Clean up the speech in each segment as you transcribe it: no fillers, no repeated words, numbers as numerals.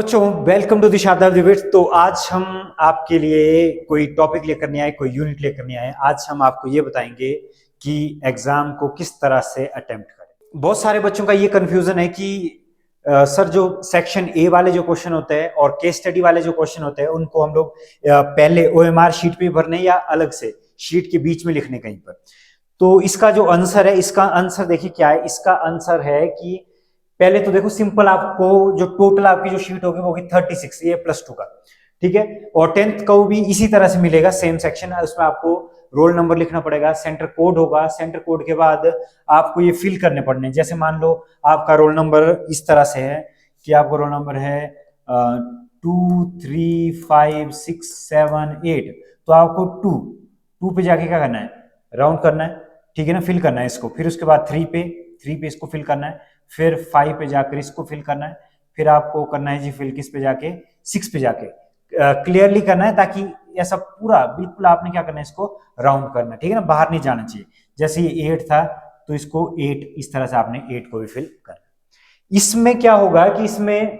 बच्चों, welcome to the Sharda debates. तो आज हम आपके लिए कोई टॉपिक लेकर नहीं आए, कोई यूनिट लेकर नहीं आए। आज हम आपको ये बताएंगे कि एग्जाम को किस तरह से अटेम्प्ट करें। बहुत सारे बच्चों का ये कंफ्यूजन है कि सर जो सेक्शन ए वाले जो क्वेश्चन होते हैं और केस स्टडी वाले जो क्वेश्चन होते हैं उनको हम लोग पहले ओएमआर शीट पे भरने या अलग से शीट के बीच में लिखने कहीं पर। तो इसका जो आंसर है, इसका आंसर देखिए क्या है। इसका आंसर है कि पहले तो देखो सिंपल, आपको जो टोटल आपकी जो शीट होगी वो होगी 36, ये +2 का, ठीक है। और 10th को भी इसी तरह से मिलेगा, सेम सेक्शन है। उसमें आपको रोल नंबर लिखना पड़ेगा, सेंटर कोड होगा, सेंटर कोड के बाद आपको ये फिल करने पड़ने। जैसे मान लो आपका रोल नंबर इस तरह से है कि आपका रोल नंबर है 2 3 5 6 7 8, तो आपको 2 पे जाके क्या करना है, राउंड करना है, ठीक है ना, फिल करना है इसको। फिर उसके बाद 3 पे इसको फिल करना है, फिर 5 पे जाकर इसको फिल करना है, फिर आपको करना है जी फिल किस पे जाके, 6 पे जाके क्लियरली करना है, ताकि ऐसा पूरा बिल्कुल आपने क्या करना है, इसको राउंड करना है, ठीक है ना, बाहर नहीं जाना चाहिए। जैसे ये 8 था तो इसको 8 इस तरह से आपने 8 को भी फिल करना है। इसमें क्या होगा कि इसमें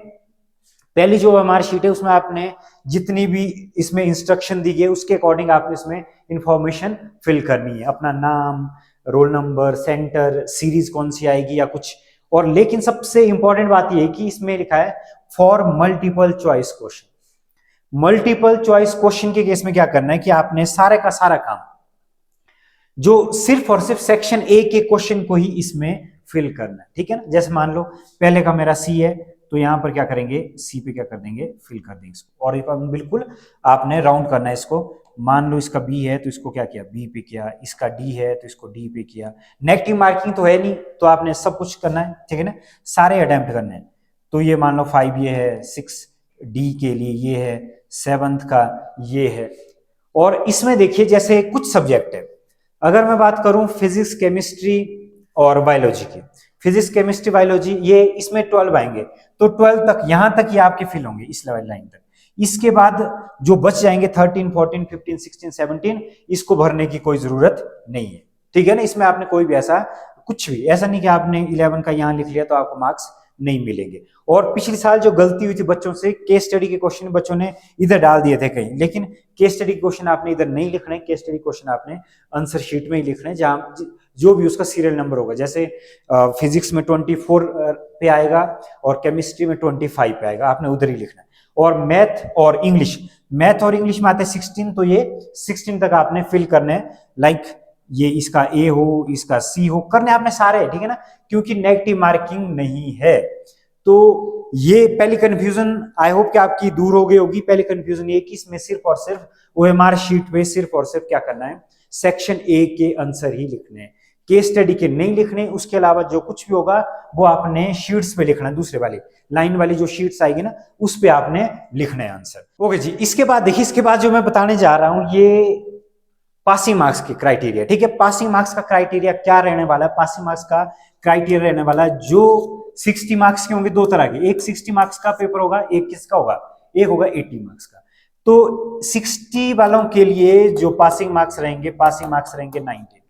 पहली जो हमारी शीट है उसमें आपने जितनी भी इसमें इंस्ट्रक्शन दी गई उसके अकॉर्डिंग आपने इसमें इंफॉर्मेशन फिल करनी है, अपना नाम, रोल नंबर, सेंटर, सीरीज कौन सी आएगी या कुछ और। लेकिन सबसे इंपॉर्टेंट बात यह है कि इसमें लिखा है for multiple choice question. Multiple choice question के केस में क्या करना है कि आपने सारे का सारा काम जो सिर्फ और सिर्फ सेक्शन ए के क्वेश्चन को ही इसमें फिल करना है, ठीक है ना। जैसे मान लो पहले का मेरा सी है, तो यहां पर क्या करेंगे, सी पे क्या कर देंगे, फिल कर देंगे इसको। और बिल्कुल आपने राउंड करना है इसको। मान लो इसका बी है तो इसको क्या किया, बी पे किया। इसका डी है तो इसको डी पे किया। नेगेटिव मार्किंग तो है नहीं, तो आपने सब कुछ करना है, ठीक है ना, सारे अटेम्प्ट करने हैं। तो ये मान लो 5 ये है, 6 डी के लिए ये है, 7th का ये है। और इसमें देखिए जैसे कुछ सब्जेक्ट है, अगर मैं बात करूं फिजिक्स, केमिस्ट्री और बायोलॉजी की, फिजिक्स, केमिस्ट्री, बायोलॉजी, ये इसमें 12 आएंगे, तो 12 तक यहां तक ये आपके फिल होंगे, इस लेवल लाइन तक। इसके बाद जो बच जाएंगे 13, 14, 15, 16, 17, इसको भरने की कोई जरूरत नहीं है, ठीक है ना। इसमें आपने कोई भी ऐसा कुछ भी ऐसा नहीं कि आपने 11 का यहां लिख लिया तो आपको मार्क्स नहीं मिलेंगे। और पिछले साल जो गलती हुई थी बच्चों से, केस स्टडी के क्वेश्चन बच्चों ने इधर डाल दिए थे कहीं, लेकिन केस स्टडी क्वेश्चन आपने इधर नहीं लिखने। केस स्टडी क्वेश्चन आपने आंसर शीट में ही लिखने, जहां जो भी उसका सीरियल नंबर होगा। जैसे फिजिक्स में 24 पे आएगा और केमिस्ट्री में 25 पे आएगा, आपने उधर ही लिखना है। और मैथ और इंग्लिश में आते हैं 16, तो ये 16 तक आपने फिल करने, लाइक ये इसका ए हो, इसका सी हो, करने आपने सारे, ठीक है ना, क्योंकि नेगेटिव मार्किंग नहीं है। तो ये पहली कंफ्यूजन आई होप कि आपकी दूर हो गई होगी। पहली कंफ्यूजन ये कि इसमें सिर्फ और सिर्फ ओएमआर शीट पे सिर्फ और सिर्फ क्या करना है, सेक्शन ए के आंसर ही लिखने हैं, केस स्टडी के नहीं लिखने। उसके अलावा जो कुछ भी होगा वो आपने शीट्स पे लिखना है, दूसरे वाली लाइन वाली जो शीट्स आएगी ना, उस पे आपने लिखना है आंसर। ओके जी, इसके बाद देखिए, इसके बाद जो मैं बताने जा रहा हूं ये पासिंग मार्क्स की क्राइटेरिया, ठीक है। पासिंग मार्क्स का क्राइटेरिया क्या रहने वाला है, पासिंग मार्क्स का क्राइटेरिया रहने वाला है जो 60 मार्क्स के होंगे, दो तरह के, एक 60 मार्क्स का पेपर होगा, एक किसका होगा, एक होगा 80 मार्क्स का। तो 60 वालों के लिए जो पासिंग मार्क्स रहेंगे, पासिंग मार्क्स रहेंगे 90,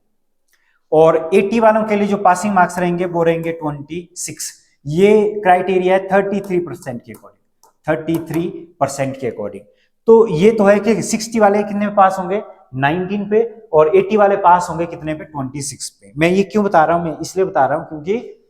और 80 वालों के लिए जो पासिंग मार्क्स रहेंगे वो रहेंगे 26। ये क्राइटेरिया है 33% के अकॉर्डिंग, 33% के अकॉर्डिंग। तो ये तो है कि 60 वाले कितने में पास होंगे, 19 पे, और 80 वाले पास होंगे कितने पे, 26 पे। मैं ये क्यों बता रहा हूं, मैं इसलिए बता रहा हूं क्योंकि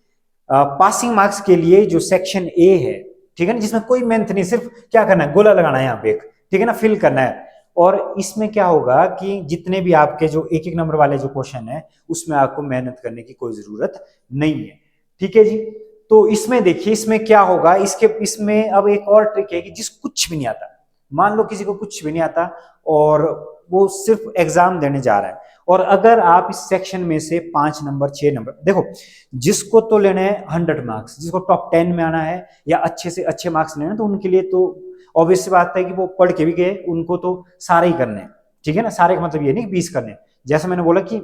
पासिंग मार्क्स के लिए जो सेक्शन ए है, ठीक है ना, जिसमें कोई मेहनत नहीं, सिर्फ क्या करना है, गोला लगाना है यहाँ पे एक, ठीक है ना, फिल करना है। और इसमें क्या होगा कि जितने भी आपके जो एक एक नंबर वाले जो क्वेश्चन है उसमें आपको मेहनत करने की कोई जरूरत नहीं है, ठीक है जी। तो इसमें देखिए इसमें क्या होगा, इसमें अब एक और ट्रिक है कि जिस कुछ भी नहीं आता, मान लो किसी को कुछ भी नहीं आता और वो सिर्फ एग्जाम देने जा रहा है, और अगर आप इस सेक्शन में से 5 नंबर 6 नंबर, देखो जिसको तो लेने हैं 100 मार्क्स, जिसको टॉप 10 में आना है या अच्छे से अच्छे मार्क्स लेने, तो उनके लिए तो ऑब्वियस बात है कि वो पढ़ के भी गए, उनको तो सारे ही करने हैं, ठीक है ना। सारे का मतलब ये नहीं 20 करने, जैसा मैंने बोला कि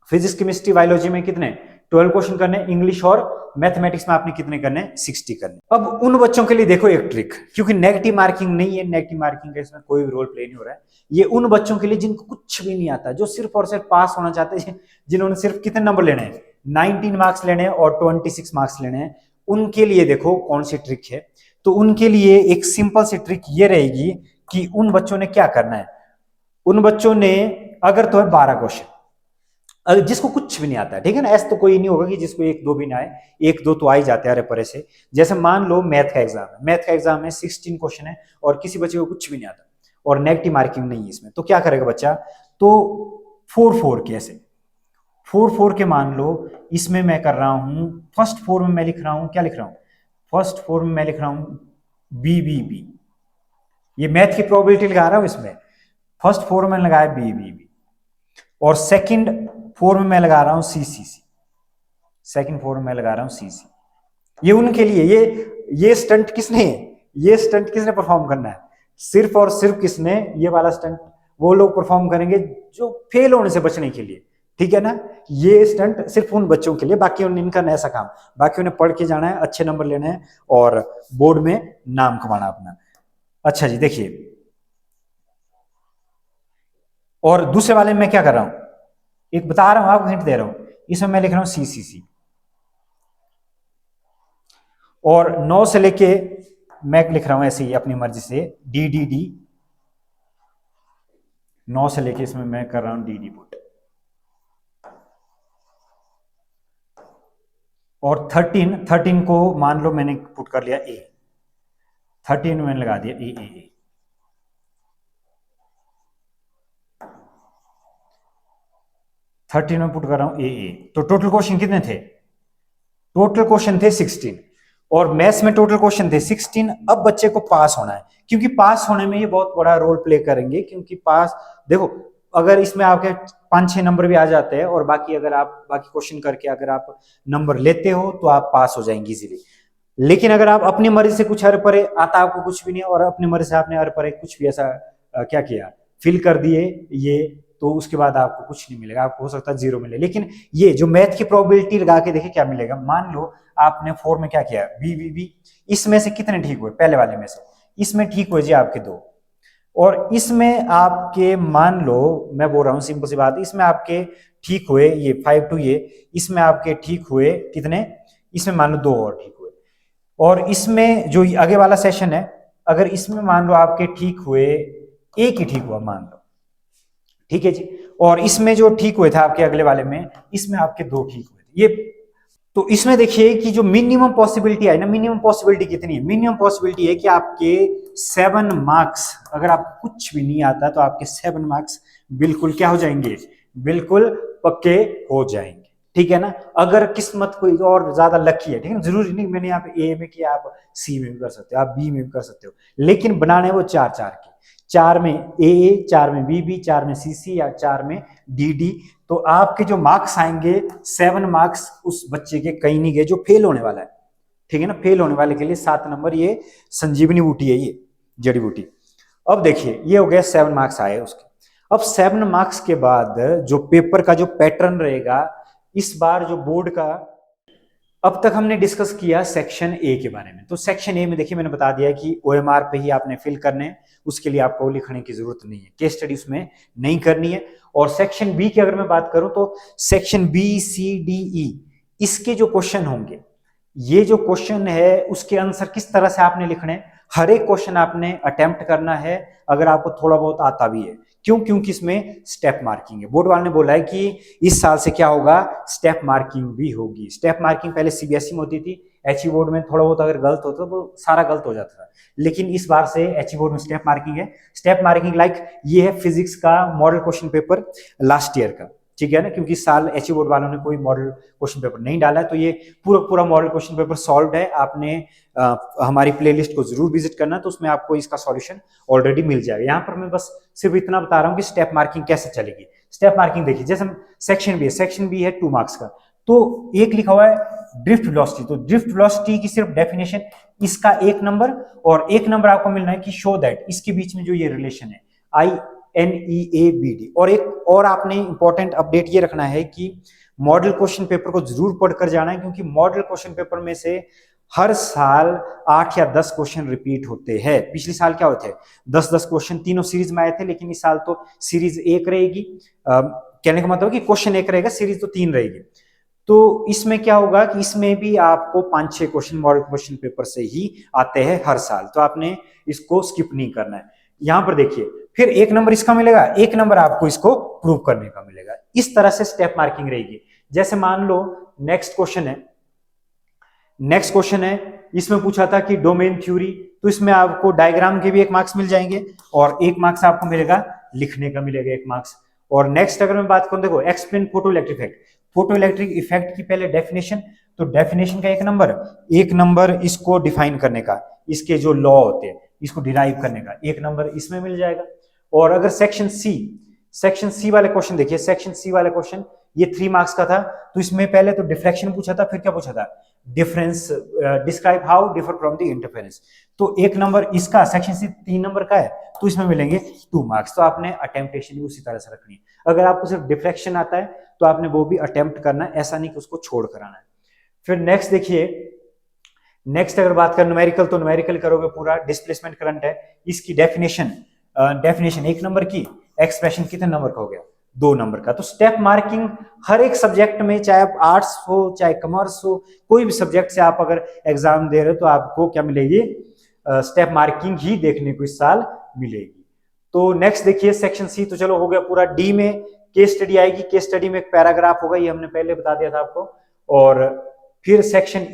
फिजिक्स, केमिस्ट्री, बायोलॉजी में कितने 12 क्वेश्चन करने, इंग्लिश और मैथमेटिक्स में आपने कितने करने, 60 करने। अब उन बच्चों के लिए देखो एक ट्रिक, क्योंकि नेगेटिव मार्किंग नहीं है, नेगेटिव मार्किंग का इसमें कोई भी रोल प्ले नहीं हो रहा है। ये उन बच्चों के लिए जिनको कुछ भी नहीं आता, जो सिर्फ और सिर्फ पास होना चाहते हैं, जिन्होंने सिर्फ कितने नंबर लेने हैं, 19 मार्क्स लेने हैं और 26 मार्क्स लेने हैं, उनके लिए देखो कौन सी ट्रिक है। तो उनके लिए एक सिंपल सी ट्रिक ये रहेगी कि उन बच्चों ने क्या करना है। उन बच्चों ने, अगर तो है 12 क्वेश्चन, अगर जिसको कुछ भी नहीं आता है, ठीक है ना, ऐसा तो कोई नहीं होगा कि जिसको एक दो भी ना आए, एक दो तो आ ही जाते हैं अरे परे से। जैसे मान लो मैथ का एग्जाम है, मैथ का एग्जाम है 16 क्वेश्चन है और किसी बच्चे को कुछ भी नहीं आता और नेगेटिव मार्किंग नहीं है इसमें, तो क्या करेगा बच्चा, तो 4 के ऐसे 4 के मान लो, इसमें मैं कर रहा हूं फर्स्ट 4 में मैं लिख रहा हूं, क्या लिख रहा हूं, फर्स्ट 4 में मैं लिख रहा हूं बी, ये मैथ की प्रोबेबिलिटी लगा रहा हूं इसमें। फर्स्ट 4 में लगाया बी, और सेकंड 4 में मैं लगा रहा हूं सी, सेकंड 4 में मैं लगा रहा हूं सी। ये उनके लिए, ये स्टंट किसने, ये स्टंट किसने परफॉर्म करना है, सिर्फ और सिर्फ किसने, ये वाला स्टंट वो लोग परफॉर्म करेंगे जो फेल होने से बचने के लिए, ठीक है ना। ये स्टंट सिर्फ उन बच्चों के लिए, बाकी इनका ऐसा काम, बाकी उन्हें पढ़ के जाना है, अच्छे नंबर लेने हैं और बोर्ड में नाम कमाना अपना। अच्छा जी देखिए, और दूसरे वाले में मैं क्या कर रहा हूं, एक बता रहा हूं आपको, हिंट दे रहा हूं, इसमें मैं लिख रहा हूं सी, और 9 से लेके मैं लिख रहा हूं ऐसे ही अपनी मर्जी से डी, 9 से लेके इसमें मैं कर रहा हूं डी पुट, और 13 को मान लो मैंने पुट कर लिया ए, 13 में मैंने लगा दिया ए, 13 में पुट कर रहा हूं ए। तो टोटल क्वेश्चन कितने थे, टोटल क्वेश्चन थे 16, और मैथ्स में टोटल क्वेश्चन थे 16। अब बच्चे को पास होना है, क्योंकि पास होने में ये बहुत बड़ा रोल प्ले करेंगे, क्योंकि पास देखो, अगर इसमें आपके 5-6 नंबर भी आ जाते हैं और बाकी अगर आप बाकी क्वेश्चन करके अगर आप नंबर लेते हो तो आप पास हो जाएंगे इजीली। लेकिन अगर आप अपनी मर्जी से कुछ हर परे आता, आपको कुछ भी नहीं और अपनी मर्जी से आपने हर परे कुछ भी ऐसा क्या किया, फिल कर दिए ये, तो उसके बाद आपको कुछ नहीं मिलेगा, आपको हो सकता है 0 मिले। लेकिन ये जो मैथ की प्रोबेबिलिटी लगा के देखे क्या मिलेगा, मान लो आपने 4 में क्या किया बी, इसमें से कितने ठीक हुए, पहले वाले में से इसमें ठीक हुए जी आपके 2, और इसमें आपके मान लो, मैं बोल रहा हूं सिंपल सी बात, इसमें आपके ठीक हुए ये 5 टू ये, इसमें आपके ठीक हुए कितने, इसमें मान लो 2 और ठीक हुए, और इसमें जो आगे वाला सेशन है, अगर इसमें मान लो आपके ठीक हुए, एक ही ठीक हुआ मान लो, ठीक है जी, और इसमें जो ठीक हुए थे आपके अगले वाले में, इसमें आपके 2 ठीक हुए थे। ये तो इसमें देखिए कि जो मिनिमम पॉसिबिलिटी है ना, मिनिमम पॉसिबिलिटी कितनी है, मिनिमम पॉसिबिलिटी है कि आपके 7 मार्क्स, अगर आप कुछ भी नहीं आता तो आपके 7 मार्क्स बिल्कुल क्या हो जाएंगे, बिल्कुल पक्के हो जाएंगे, ठीक है ना। अगर किस्मत कोई और ज्यादा लकी है, ठीक है, जरूरी नहीं मैंने यहाँ पे ए में किया, आप सी में भी कर सकते हो, आप बी में भी कर सकते हो, लेकिन बनाने वो 4 के, 4 में ए, 4 में बी, 4 में सी या 4 में डी, तो आपके जो मार्क्स आएंगे 7 मार्क्स उस बच्चे के कहीं नहीं गए जो फेल होने वाला है, ठीक है ना। फेल होने वाले के लिए 7 नंबर ये संजीवनी बूटी है, ये जड़ी बूटी। अब देखिए ये हो गया 7 मार्क्स आए उसके। अब 7 मार्क्स के बाद जो पेपर का जो पैटर्न रहेगा, इस बार जो बोर्ड का, अब तक हमने डिस्कस किया सेक्शन ए के बारे में। तो सेक्शन ए में देखिए मैंने बता दिया कि ओएमआर पे ही आपने फिल करने हैं, उसके लिए आपको लिखने की जरूरत नहीं है, केस स्टडी उसमें नहीं करनी है। और सेक्शन बी की अगर मैं बात करूं तो section B C D E, इसके जो क्वेश्चन होंगे, ये जो क्वेश्चन है उसके आंसर किस तरह से आपने लिखने, हर एक क्वेश्चन आपने अटेम्प्ट करना है, अगर आपको थोड़ा बहुत आता भी है। क्यों, क्योंकि इसमें स्टेप मार्किंग है। बोर्ड वाले ने बोला है कि इस साल से क्या होगा, स्टेप मार्किंग भी होगी। स्टेप मार्किंग पहले सीबीएसई में होती थी, एचई बोर्ड में थोड़ा बहुत अगर गलत होता तो सारा गलत हो जाता था, लेकिन इस बार से एचई बोर्ड में स्टेप मार्किंग है। स्टेप मार्किंग लाइक ये है फिजिक्स का model question paper last year का, ठीक है ना, क्योंकि इस साल एचई बोर्ड वालों ने कोई मॉडल क्वेश्चन पेपर नहीं डाला है, तो ये पूरा मॉडल क्वेश्चन पेपर सॉल्व है। आपने हमारी प्लेलिस्ट को जरूर विजिट करना, तो उसमें आपको इसका सॉल्यूशन ऑलरेडी मिल जाएगा। यहाँ पर मैं बस सिर्फ इतना बता रहा हूँ कि स्टेप मार्किंग कैसे चलेगी। स्टेप मार्किंग देखिए, जैसे सेक्शन बी है 2 मार्क्स का, तो एक लिखा हुआ है ड्रिफ्ट वेलोसिटी, तो ड्रिफ्ट वेलोसिटी की सिर्फ डेफिनेशन, इसका 1 नंबर, और 1 नंबर आपको मिलना है कि शो दैट इसके बीच में जो ये रिलेशन है INEABD। और एक और आपने इंपॉर्टेंट अपडेट ये रखना है कि मॉडल क्वेश्चन पेपर को जरूर पढ़कर जाना है, क्योंकि मॉडल क्वेश्चन पेपर में से हर साल 8 या 10 क्वेश्चन रिपीट होते हैं। पिछले साल क्या होते हैं, 10-10 क्वेश्चन तीनों सीरीज में आए थे, लेकिन इस साल तो सीरीज 1 रहेगी। कहने का मतलब कि क्वेश्चन 1 रहेगा, सीरीज तो 3 रहेगी। तो इसमें क्या होगा कि इसमें भी आपको 5-6 क्वेश्चन मॉडल क्वेश्चन पेपर से ही आते हैं हर साल, तो आपने इसको स्किप नहीं करना है। यहां पर देखिए, फिर 1 नंबर इसका मिलेगा, 1 नंबर आपको इसको प्रूव करने का मिलेगा। इस तरह से स्टेप मार्किंग रहेगी। जैसे मान लो नेक्स्ट क्वेश्चन है, इसमें पूछा था कि डोमेन थ्योरी, तो इसमें आपको डायग्राम के भी 1 मार्क्स मिल जाएंगे और 1 मार्क्स आपको मिलेगा लिखने का, मिलेगा 1 मार्क्स। और नेक्स्ट अगर मैं बात करूं, देखो explain photo electric effect, photo electric effect की पहले डेफिनेशन, तो डेफिनेशन का 1 नंबर इसको डिफाइन करने का, इसके जो लॉ होते हैं इसको डिराइव करने का 1 नंबर इसमें मिल जाएगा। और अगर सेक्शन सी वाले क्वेश्चन देखिए, सेक्शन सी वाले क्वेश्चन ये 3 मार्क्स का था, तो इसमें पहले तो डिफ्लेक्शन पूछा था, फिर क्या पूछा था, difference, describe how differ from the interference. तो 1 नंबर इसका, सेक्शन सी 3 नंबर का है, तो इसमें मिलेंगे 2 मार्क्स। तो आपने अटेम्प्टेशन भी उसी तरह से रखनी है। अगर आपको सिर्फ डिफ्लेक्शन आता है तो आपने वो भी अटेम्प्ट करना है, ऐसा नहीं कि उसको छोड़ कर आना है। फिर नेक्स्ट देखिए, नेक्स्ट अगर बात करें न्यूमेरिकल, तो न्यूमेरिकल करोगे पूरा, डिस्प्लेसमेंट करंट है, इसकी डेफिनेशन 1 नंबर की, एक्सप्रेशन कितने नंबर का हो गया, 2 नंबर का। तो स्टेप मार्किंग हर एक सब्जेक्ट में, चाहे आप आर्ट्स हो चाहे कॉमर्स हो, कोई भी सब्जेक्ट से आप अगर एग्जाम दे रहे हो तो आपको क्या मिलेगी, स्टेप मार्किंग ही देखने को इस साल मिलेगी। तो नेक्स्ट देखिए सेक्शन सी, तो चलो हो गया पूरा। डी में केस स्टडी आएगी, केस स्टडी में एक पैराग्राफ होगा, ये हमने पहले बता दिया था आपको। और फिर सेक्शन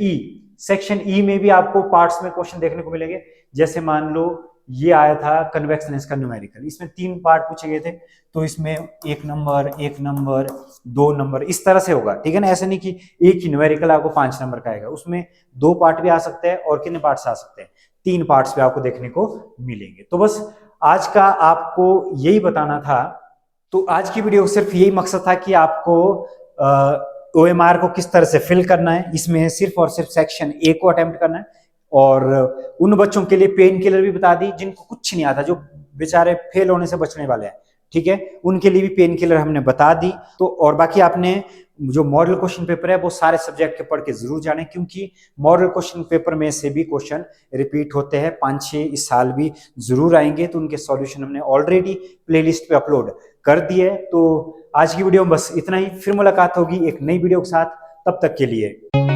ई में भी आपको पार्ट्स में क्वेश्चन देखने को मिलेंगे। जैसे मान लो ये आया था कन्वेक्स लेंस का न्यूमेरिकल, इसमें 3 पार्ट पूछे गए थे, तो इसमें 1 नंबर 2 नंबर इस तरह से होगा, ठीक है ना। ऐसे नहीं कि एक ही न्यूमेरिकल आपको 5 नंबर का आएगा, उसमें 2 पार्ट भी आ सकते हैं और कितने पार्ट्स आ सकते हैं, 3 पार्ट्स भी आपको देखने को मिलेंगे। तो बस आज का आपको यही बताना था। तो आज की वीडियो सिर्फ यही मकसद था कि आपको OMR को किस तरह से फिल करना है, इसमें सिर्फ और सिर्फ सेक्शन ए को अटेम्प्ट करना है। और उन बच्चों के लिए पेन किलर भी बता दी जिनको कुछ नहीं आता, जो बेचारे फेल होने से बचने वाले हैं, ठीक है, उनके लिए भी पेन किलर हमने बता दी। तो और बाकी आपने जो मॉडल क्वेश्चन पेपर है वो सारे सब्जेक्ट के पढ़ के जरूर जाने, क्योंकि मॉडल क्वेश्चन पेपर में से भी क्वेश्चन रिपीट होते हैं, 5-6 इस साल भी जरूर आएंगे। तो उनके सॉल्यूशन हमने ऑलरेडी प्लेलिस्ट पे अपलोड कर दिए। तो आज की वीडियो में बस इतना ही, फिर मुलाकात होगी एक नई वीडियो के साथ, तब तक के लिए।